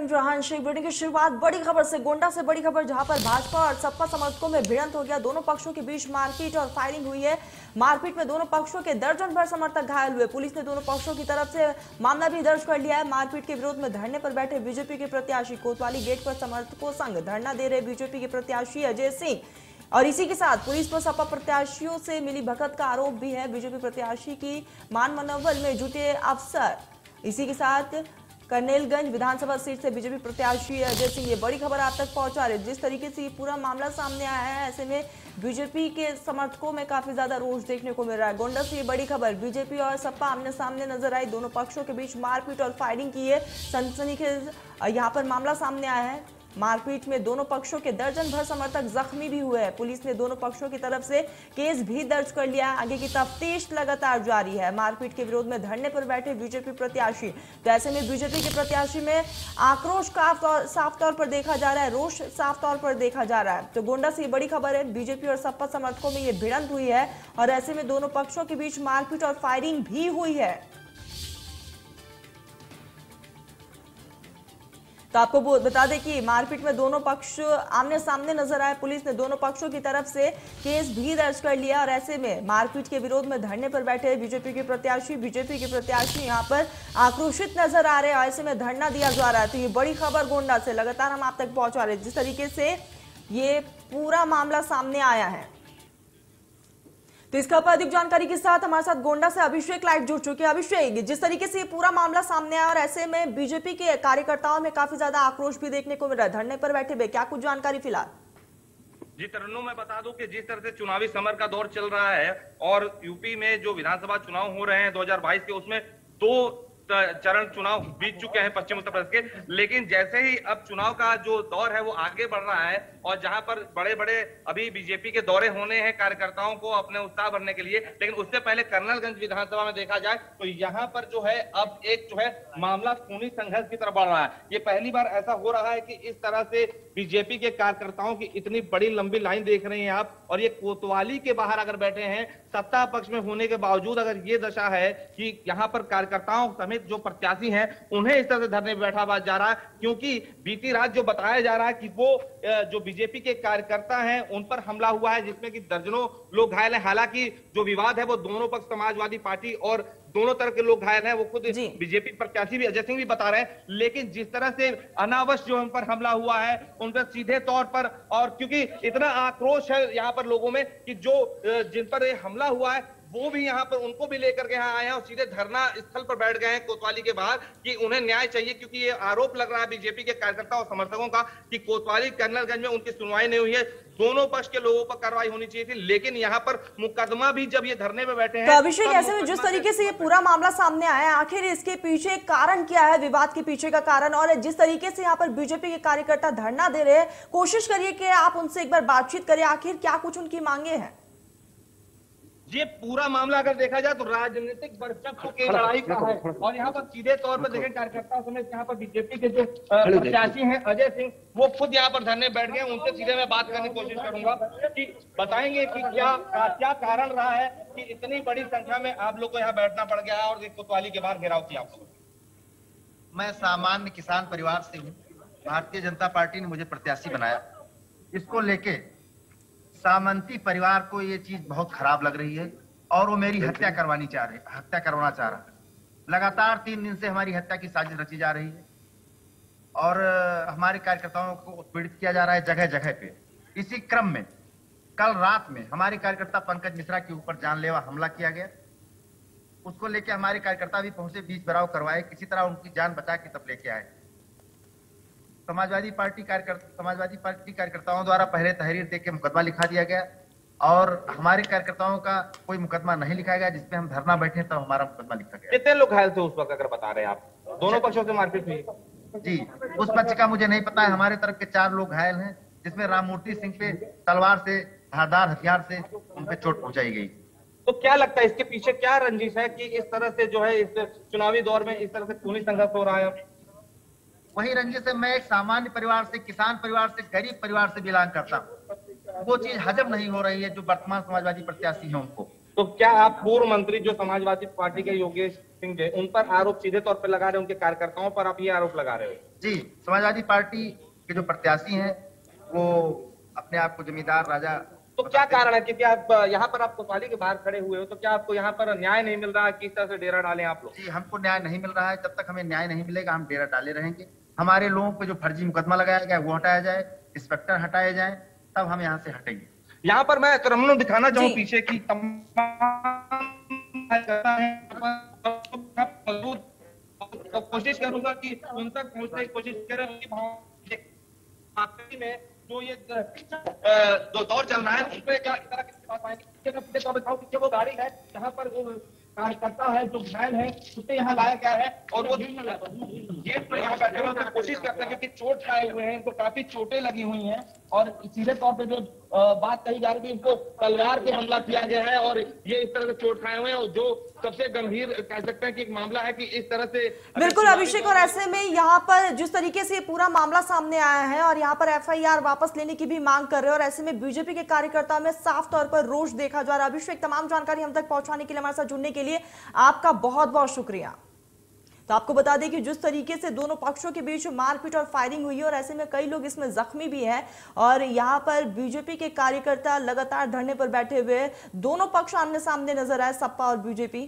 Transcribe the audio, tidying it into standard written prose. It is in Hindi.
जहां शेख बुलेटिन की शुरुआत बड़ी खबर से, गोंडा से बड़ी खबर, जहां पर भाजपा और सपा समर्थकों में भिड़ंत हो गया। दोनों पक्षों के बीच मारपीट और फायरिंग हुई है। मारपीट में दोनों पक्षों के दर्जन भर समर्थक घायल हुए। पुलिस ने दोनों पक्षों की तरफ से मामला भी दर्ज कर लिया है। मारपीट के विरोध में धरने पर बैठे बीजेपी के प्रत्याशी, कोतवाली गेट पर समर्थकों संग धरना दे रहे बीजेपी के प्रत्याशी अजय सिंह, और इसी के साथ पुलिस पर सपा प्रत्याशियों से मिली भगत का आरोप भी है। बीजेपी प्रत्याशी की मान मनोबल में जुटे अफसर। इसी के साथ कर्नेलगंज विधानसभा सीट से बीजेपी प्रत्याशी अजय सिंह, ये बड़ी खबर आप तक पहुंचा रहे। जिस तरीके से ये पूरा मामला सामने आया है, ऐसे में बीजेपी के समर्थकों में काफी ज्यादा रोष देखने को मिल रहा है। गोंडा से ये बड़ी खबर, बीजेपी और सपा आमने सामने नजर आई। दोनों पक्षों के बीच मारपीट और फायरिंग की है। सनसनीखेज यहाँ पर मामला सामने आया है। मारपीट में दोनों पक्षों के दर्जन भर समर्थक जख्मी भी हुए हैं। पुलिस ने दोनों पक्षों की तरफ से केस भी दर्ज कर लिया है। आगे की तफ्तीश लगातार जारी है। मारपीट के विरोध में धरने पर बैठे बीजेपी प्रत्याशी, तो ऐसे में बीजेपी के प्रत्याशी में आक्रोश साफ तौर पर देखा जा रहा है, रोष साफ तौर पर देखा जा रहा है। तो गोंडा से ये बड़ी खबर है, बीजेपी और सपा समर्थकों में ये भिड़ंत हुई है और ऐसे में दोनों पक्षों के बीच मारपीट और फायरिंग भी हुई है। तो आपको बता दें कि मारपीट में दोनों पक्ष आमने सामने नजर आए। पुलिस ने दोनों पक्षों की तरफ से केस भी दर्ज कर लिया और ऐसे में मारपीट के विरोध में धरने पर बैठे बीजेपी के प्रत्याशी यहां पर आक्रोशित नजर आ रहे हैं। ऐसे में धरना दिया जा रहा है। तो ये बड़ी खबर गोंडा से लगातार हम आप तक पहुंचा रहे हैं। जिस तरीके से ये पूरा मामला सामने आया है, तो इसका पर अधिक जानकारी के साथ हमारे साथ गोंडा से अभिषेक लाइव जुड़ चुके हैं। अभिषेक, जिस तरीके से ये पूरा मामला सामने आया और ऐसे में बीजेपी के कार्यकर्ताओं में काफी ज्यादा आक्रोश भी देखने को मिल रहा है, धरने पर बैठे हुए, क्या कुछ जानकारी फिलहाल? जी तरन्नुम, मैं बता दूं कि जिस तरह से चुनावी समर का दौर चल रहा है और यूपी में जो विधानसभा चुनाव हो रहे हैं 2022 के, उसमें 2 चरण चुनाव बीत चुके हैं पश्चिम उत्तर प्रदेश के। लेकिन जैसे ही अब चुनाव का जो दौर है वो आगे बढ़ रहा है और जहां पर बड़े बड़े अभी बीजेपी के दौरे होने हैं कार्यकर्ताओं को अपने उत्साह भरने के लिए, लेकिन उससे पहले कर्नलगंज विधानसभा में देखा जाए तो यहाँ पर जो है अब एक जो है मामला खूनी संघर्ष की तरफ बढ़ रहा है। ये पहली बार ऐसा हो रहा है कि इस तरह से बीजेपी के कार्यकर्ताओं की इतनी बड़ी लंबी लाइन देख रहे हैं आप, और ये कोतवाली के बाहर अगर बैठे हैं, सत्ता पक्ष में होने के बावजूद अगर ये दशा है कि यहाँ पर कार्यकर्ताओं समेत जो प्रत्याशी हैं उन्हें इस तरह से धरने पर बैठा जा रहा है, क्योंकि बीती रात जो बताया जा रहा है कि वो जो बीजेपी के कार्यकर्ता हैं उन पर हमला हुआ है जिसमें कि दर्जनों लोग घायल हैं। हालांकि जो विवाद है वो दोनों पक्ष, समाजवादी पार्टी और दोनों तरह के लोग घायल हैं, वो खुद बीजेपी प्रत्याशी भी अजय सिंह भी बता रहे हैं। लेकिन जिस तरह से अनावश्यक जो उन पर हमला हुआ है उन पर सीधे तौर पर, और क्योंकि इतना आक्रोश है यहाँ पर लोगों में कि जो जिन पर हमला हुआ है वो भी यहाँ पर उनको भी लेकर के यहाँ आए हैं और सीधे धरना स्थल पर बैठ गए हैं कोतवाली के बाहर कि उन्हें न्याय चाहिए, क्योंकि ये आरोप लग रहा है बीजेपी के कार्यकर्ताओं और समर्थकों का कि कोतवाली कर्नलगंज में उनकी सुनवाई नहीं हुई है। दोनों पक्ष के लोगों पर कार्रवाई होनी चाहिए थी, लेकिन यहाँ पर मुकदमा भी जब ये धरने में बैठे हैं। तो अभिषेक, ऐसे में जिस तरीके से ये पूरा मामला सामने आया है, आखिर इसके पीछे कारण क्या है, विवाद के पीछे का कारण? और जिस तरीके से यहाँ पर बीजेपी के कार्यकर्ता धरना दे रहे हैं, कोशिश करिए कि आप उनसे एक बार बातचीत करें, आखिर क्या कुछ उनकी मांगे हैं? ये पूरा मामला अगर देखा जाए तो राजनीतिक वर्चस्व की लड़ाई का है, और यहाँ पर सीधे तौर पर देखें कार्यकर्ताओं समेत यहाँ पर बीजेपी के जो प्रत्याशी हैं अजय सिंह, वो खुद यहाँ पर धरने बैठ गए। उनसे सीधे मैं बात करने की कोशिश करूंगा कि बताएंगे कि क्या कारण रहा है कि इतनी बड़ी संख्या में आप लोग को यहाँ बैठना पड़ गया और कोतवाली के बाहर घेराव किया आप लोगों। मैं सामान्य किसान परिवार से हूँ। भारतीय जनता पार्टी ने मुझे प्रत्याशी बनाया। इसको लेके सामंती परिवार को ये चीज बहुत खराब लग रही है और वो मेरी हत्या करवाना चाह रहा है। लगातार 3 दिन से हमारी हत्या की साजिश रची जा रही है और हमारे कार्यकर्ताओं को उत्पीड़ित किया जा रहा है जगह जगह पे। इसी क्रम में कल रात में हमारे कार्यकर्ता पंकज मिश्रा के ऊपर जानलेवा हमला किया गया। उसको लेके हमारे कार्यकर्ता भी पहुंचे, बीच बराव करवाए, किसी तरह उनकी जान बचा के तब लेके आए। समाजवादी पार्टी कार्यकर्ताओं द्वारा पहले तहरीर देके मुकदमा लिखा दिया गया और हमारे कार्यकर्ताओं का कोई मुकदमा नहीं लिखा गया, जिसमें हम धरना बैठे तब हमारा मुकदमा लिखा गया। कितने लोग घायल थे उस वक्त अगर बता रहे हैं आप? दोनों पक्षों से मारपीट हुई? जी, उस पक्ष का मुझे नहीं पता है। हमारे तरफ के 4 लोग घायल हैं, जिसमें राममूर्ति सिंह पे तलवार से, धारदार हथियार से उन पे चोट पहुंचाई गई। तो क्या लगता है इसके पीछे क्या रंजिश है कि इस तरह से जो है इस चुनावी दौर में इस तरह से खूनी संघर्ष हो रहा है? वही रंजिश है। मैं एक सामान्य परिवार से, किसान परिवार से, गरीब परिवार से बिलोंग करता हूँ। वो चीज हजम नहीं हो रही है जो वर्तमान समाजवादी प्रत्याशी है उनको। तो क्या आप पूर्व मंत्री जो समाजवादी पार्टी के योगेश सिंह है उन पर आरोप सीधे तौर पर लगा रहे हैं, उनके कार्यकर्ताओं पर आप ये आरोप लगा रहे हो? जी, समाजवादी पार्टी के जो प्रत्याशी हैं वो अपने आप को जमींदार राजा। तो क्या कारण है, क्योंकि आप यहाँ पर आप कोतवाली के बाहर खड़े हुए हो, तो क्या आपको यहाँ पर न्याय नहीं मिल रहा है? किस तरह से डेरा डालें आप लोग? जी, हमको न्याय नहीं मिल रहा है। जब तक हमें न्याय नहीं मिलेगा हम डेरा डाले रहेंगे। हमारे लोगों पे जो फर्जी मुकदमा लगाया गया वो हटाया जाए, इंस्पेक्टर हटाए जाए, तब हम यहाँ से हटेंगे। यहाँ पर मैं तरन्नुम दिखाना चाहूँ जी। पीछे की कोशिश करूंगा कि उन तक पहुंचने की कोशिश करें। में जो ये जो दौर चल रहा है उसमें क्या इस तरह की बात आएगी तो बताओ कि वो गाड़ी है जहाँ पर वो कार्यकर्ता है जो घायल है उसे यहाँ लाया गया है और वो गेट पर यहाँ बैठे हुए कोशिश करते हैं क्योंकि चोट खाए हुए हैं, इनको काफी चोटें लगी हुई हैं और सीधे तौर पे जो बात कही जा रही है इनको तलवार से हमला किया गया है और ये इस तरह से चोट खाए हुए हैं और जो सबसे गंभीर कह सकते हैं कि एक मामला है कि इस तरह से बिल्कुल अभिषेक, और ऐसे में यहाँ पर जिस तरीके से ये पूरा मामला सामने आया है और यहाँ पर एफआईआर वापस लेने की भी मांग कर रहे हैं और ऐसे में बीजेपी के कार्यकर्ताओं में साफ तौर पर रोष देखा जा रहा है। अभिषेक, तमाम जानकारी हम तक पहुंचाने के लिए, हमारे साथ जुड़ने के लिए आपका बहुत बहुत शुक्रिया। तो आपको बता दें कि जिस तरीके से दोनों पक्षों के बीच मारपीट और फायरिंग हुई है और ऐसे में कई लोग इसमें जख्मी भी हैं और यहाँ पर बीजेपी के कार्यकर्ता लगातार धरने पर बैठे हुए, दोनों पक्ष आमने सामने नजर आए, सपा और बीजेपी।